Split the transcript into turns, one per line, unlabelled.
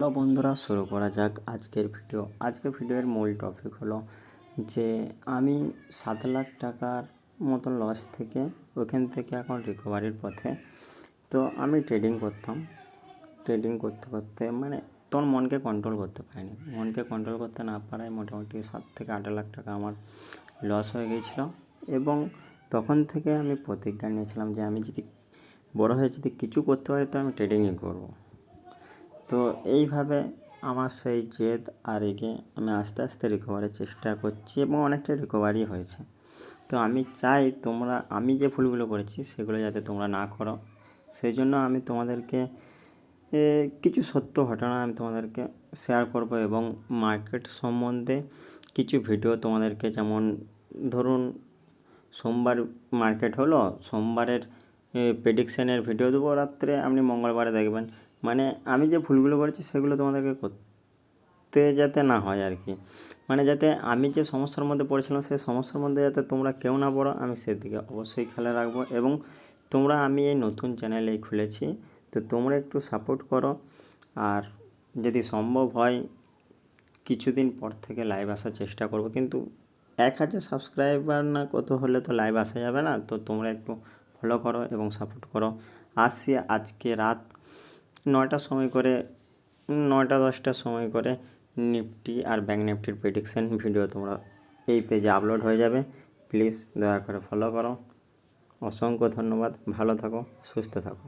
Hello বন্ধুরা, শুরু করা যাক আজকের ভিডিওর মূল টপিক হলো যে আমি 7 লাখ টাকার মতো লস থেকে ওখান থেকে এখন রিকভারির পথে। তো আমি ট্রেডিং করতে করতে মানে তোর মনকে কন্ট্রোল করতে পারিনি। মনকে কন্ট্রোল করতে না পারায় মোটামুটি 7 থেকে 8 লাখ টাকা আমার লস হয়ে গিয়েছিলো। এবং তখন থেকে আমি প্রতিজ্ঞা নিয়েছিলাম যে আমি যদি বড়ো হয়ে যদি কিছু করতে পারি তো আমি ট্রেডিংই করবো। তো এইভাবে আমার সেই জেদ আর এগে আমি আস্তে আস্তে রিকভারির চেষ্টা করছি এবং অনেকটা রিকভারি হয়েছে। তো আমি চাই আমি যে ভুলগুলো করেছি সেগুলো যাতে তোমরা না করো। সেই জন্য আমি তোমাদেরকে কিছু সত্য ঘটনা আমি তোমাদেরকে শেয়ার করব এবং মার্কেট সম্বন্ধে কিছু ভিডিও তোমাদেরকে, যেমন ধরুন সোমবার মার্কেট হলো, সোমবারের প্রেডিকশানের ভিডিও দেবো রাত্রে, আপনি মঙ্গলবারে দেখবেন। মানে আমি যে ভুলগুলো করেছি সেগুলো তোমাদেরকে করতে যাতে না হয় আর কি। মানে যাতে আমি যে সমস্যার মধ্যে পড়েছিলাম সেই সমস্যার মধ্যে যাতে তোমরা কেউ না পড়ো, আমি সেদিকে অবশ্যই খেয়াল রাখবো। এবং আমি এই নতুন চ্যানেলে খুলেছি, তো তোমরা একটু সাপোর্ট করো। আর যদি সম্ভব হয় কিছুদিন পর থেকে লাইভ আসার চেষ্টা করব, কিন্তু 1000 সাবস্ক্রাইবার না কত হলে তো লাইভ আসা যাবে না। তো তোমরা একটু ফলো করো এবং সাপোর্ট করো। আসছি আজকে রাত 9টার সময় করে, 9টা-10টার সময় করে নিফটি আর ব্যাঙ্ক নিফটির প্রেডিকশান ভিডিও তোমরা এই পেজে আপলোড হয়ে যাবে। প্লিজ দয়া করে ফলো করো। অসংখ্য ধন্যবাদ। ভালো থাকো, সুস্থ থাকো।